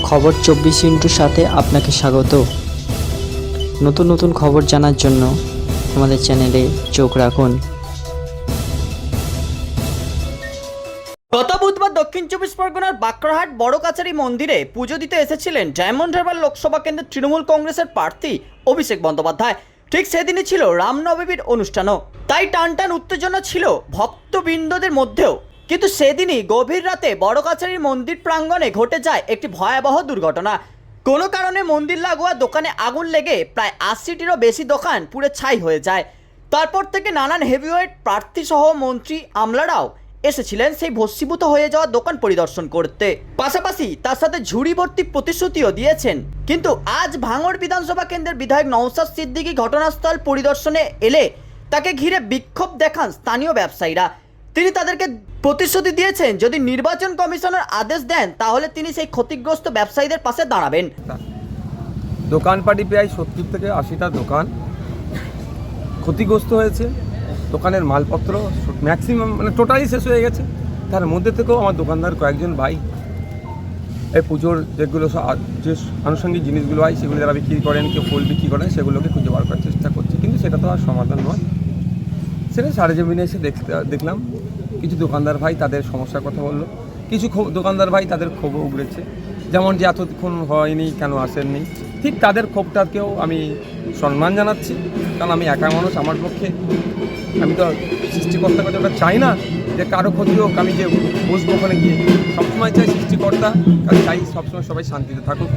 খবর 24 সাথে আপনাকে স্বাগত। নতুন নতুন খবর জানার জন্য আমাদের চ্যানেলে চোখ রাখুন। গত বুধবার দক্ষিণ চব্বিশ পরগনার বাঁকড়াহাট বড় কাছারি মন্দিরে পুজো দিতে এসেছিলেন ডায়মন্ড হারবার লোকসভা কেন্দ্রের তৃণমূল কংগ্রেসের প্রার্থী অভিষেক বন্দ্যোপাধ্যায়। ঠিক সেদিনই ছিল রামনবমীর অনুষ্ঠানও, তাই টানটান উত্তেজনা ছিল ভক্তবৃন্দদের মধ্যেও। কিন্তু সেদিনই গভীর রাতে বড় কাছারির মন্দির প্রাঙ্গণে ঘটে যায় একটি ভয়াবহ দুর্ঘটনা। কোনো কারণে মন্দির লাগোয়া দোকানে আগুন লেগে প্রায় 80টিরও বেশি দোকান পুড়ে ছাই হয়ে যায়। তারপর থেকে নানান হেভিওয়েট প্রার্থী সহ মন্ত্রী আমলারাও এসেছিলেন সেই ভস্মীভূত হয়ে যাওয়া দোকান পরিদর্শন করতে, পাশাপাশি তার সাথে ঝুড়ি ভর্তি প্রতিশ্রুতিও দিয়েছেন। কিন্তু আজ ভাঙড় বিধানসভা কেন্দ্রের বিধায়ক নওশাদ সিদ্দিকী ঘটনাস্থল পরিদর্শনে এলে তাকে ঘিরে বিক্ষোভ দেখান স্থানীয় ব্যবসায়ীরা। তিনি তাদেরকে প্রতিশ্রুতি দিয়েছেন যদি নির্বাচন কমিশনের আদেশ দেন তাহলে তিনি সেই ক্ষতিগ্রস্ত ব্যবসায়ীদের পাশে দাঁড়াবেন। দোকানপাটি প্রায় 70 থেকে 80টা দোকান ক্ষতিগ্রস্ত হয়েছে। দোকানের মালপত্র ম্যাক্সিমাম টোটালি শেষ হয়ে গেছে। তার মধ্যে থেকেও আমার দোকানদার কয়েকজন ভাই এই পুজোর যেগুলো যে আনুষঙ্গিক জিনিসগুলো হয় সেগুলো যারা বিক্রি করেন, কেউ ফুল বিক্রি করেন, সেগুলোকে খুঁজে বার করার চেষ্টা করছে, কিন্তু সেটা তো আর সমাধান নয়। সেটা সারেজমিনে এসে দেখলাম কিছু দোকানদার ভাই তাদের সমস্যার কথা বললো, কিছু দোকানদার ভাই তাদের ক্ষোভও উগড়েছে, যেমন যে এতক্ষণ হয়নি কেন আসেননি। ঠিক তাদের ক্ষোভটাকেও আমি সম্মান জানাচ্ছি, কারণ আমি একা মানুষ। আমার পক্ষে আমি তো সৃষ্টিকর্তার কাছে ওটা চাই না যে কারো ক্ষতি হোক, আমি যে বসবো ওখানে গিয়ে। সবসময় চাই সৃষ্টিকর্তা কারণ চাই সবসময় সবাই শান্তিতে থাকুক,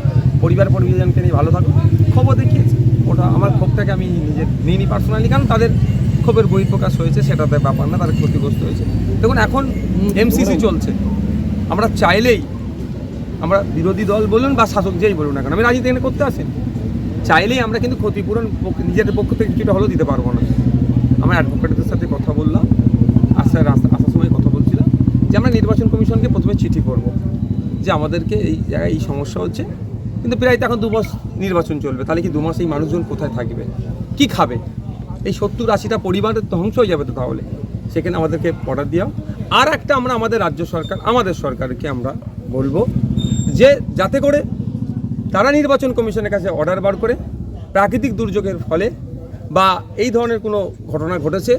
পরিবারজনকে নিয়ে ভালো থাকুক। ক্ষোভও দেখিয়েছে, ওটা আমার ক্ষোভটাকে আমি নিজে নিয়ে নিই পার্সোনালি, কারণ তাদের ক্ষোভের বহিঃপ্রকাশ হয়েছে, সেটাতে ব্যাপার না, তাদের ক্ষতিগ্রস্ত হয়েছে। দেখুন এখন এমসিসি চলছে, আমরা চাইলেই, আমরা বিরোধী দল বলুন বা শাসক যেই বলুন না কেন, আমি রাজনীতি এখানে করতে আসেন, চাইলেই আমরা কিন্তু ক্ষতিপূরণ নিজেদের পক্ষ থেকে কিছুটা হলেও দিতে পারবো না। আমরা অ্যাডভোকেটদের সাথে কথা বললাম, আসার সময় কথা বলছিলাম যে আমরা নির্বাচন কমিশনকে প্রথমে চিঠি করব যে আমাদেরকে এই জায়গায় এই সমস্যা হচ্ছে, কিন্তু প্রায় তো এখন 2 মাস নির্বাচন চলবে, তাহলে কি 2 মাস এই মানুষজন কোথায় থাকবে, কি খাবে? এই 70-80টা পরিবারের ধ্বংস হয়ে যাবে তো। তাহলে সেখানে আমাদেরকে অর্ডার দেওয়া। আর একটা আমরা আমাদের রাজ্য সরকার, আমাদের সরকারকে আমরা বলবো যে যাতে করে তারা নির্বাচন কমিশনের কাছে অর্ডার বার করে প্রাকৃতিক দুর্যোগের ফলে বা এই ধরনের কোনো ঘটনা ঘটেছে,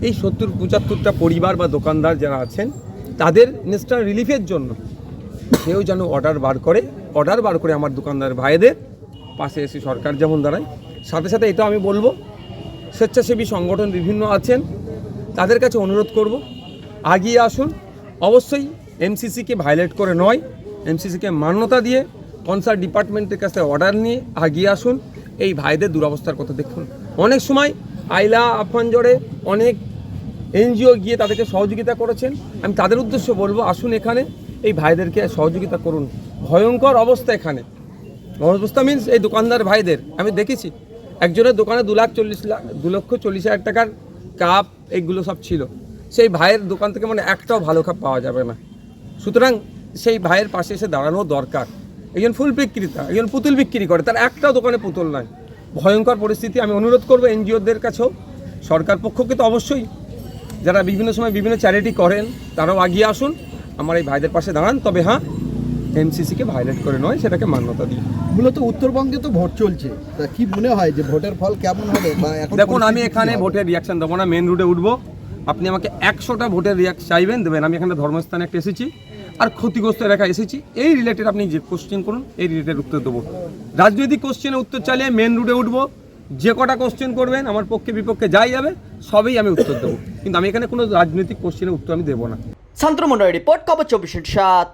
এই 70-75টা পরিবার বা দোকানদার যারা আছেন তাদের ইনস্ট্যান্ট রিলিফের জন্য কেউ যেন অর্ডার বার করে আমার দোকানদার ভাইদের পাশে এসে সরকার যেমন দাঁড়ায়। সাথে সাথে এটা আমি বলবো স্বেচ্ছাসেবী সংগঠন বিভিন্ন আছেন, তাদের কাছে অনুরোধ করব আগিয়ে আসুন। অবশ্যই এমসিসিকে ভায়োলেট করে নয়, এমসিসিকে মান্যতা দিয়ে কনসার্ট ডিপার্টমেন্টের কাছে অর্ডার নিয়ে আগিয়ে আসুন। এই ভাইদের দুরবস্থার কথা দেখুন। অনেক সময় আইলা আফানজোড়ে অনেক এনজিও গিয়ে তাদেরকে সহযোগিতা করেছেন। আমি তাদের উদ্দেশ্য বলবো আসুন এখানে এই ভাইদেরকে সহযোগিতা করুন। ভয়ঙ্কর অবস্থা এখানে, অবস্থা মিনস এই দোকানদার ভাইদের আমি দেখেছি একজনের দোকানে 2,40,000 টাকার কাপ এইগুলো সব ছিল, সেই ভাইয়ের দোকান থেকে একটাও ভালো কাপ পাওয়া যাবে না। সুতরাং সেই ভাইয়ের পাশে এসে দাঁড়ানো দরকার। একজন ফুল বিক্রেতা, একজন পুতুল বিক্রি করে, তার একটাও দোকানে পুতুল নয়। ভয়ঙ্কর পরিস্থিতি। আমি অনুরোধ করবো এনজিওদের কাছেও, সরকার পক্ষকে তো অবশ্যই, যারা বিভিন্ন সময় বিভিন্ন চ্যারিটি করেন তারাও আগিয়ে আসুন, আমার এই ভাইদের পাশে দাঁড়ান। তবে হ্যাঁ, এমসিসিকে ভায়োলেট করে নয়, সেটাকে মান্যতা দিই। মূলত উত্তরবঙ্গে তো ভোট চলছে, তা কি মনে হয় যে ভোটের ফল কেমন হবে? দেখুন, আমি এখানে ভোটের রিয়াকশন দেবো না, মেন রুটে উঠবো। আপনি আমাকে 100টা ভোটের চাইবেন, দেবেন। আমি এখানে ধর্মস্থানে একটা এসেছি আর ক্ষতিগ্রস্ত এলাকায় এসেছি, এই রিলেটেড আপনি যে কোশ্চেন করুন এই রিলেটেড উত্তর দেবো। রাজনৈতিক কোশ্চেনের উত্তর চাইলে মেন রুটে উঠবো, যে কটা কোশ্চেন করবেন আমার পক্ষে বিপক্ষে যাই যাবে সবই আমি উত্তর দেবো, কিন্তু আমি এখানে কোনো রাজনৈতিক কোশ্চেনের উত্তর আমি দেবো না। শান্তনু মন্ডলের রিপোর্ট, খবর 24/7।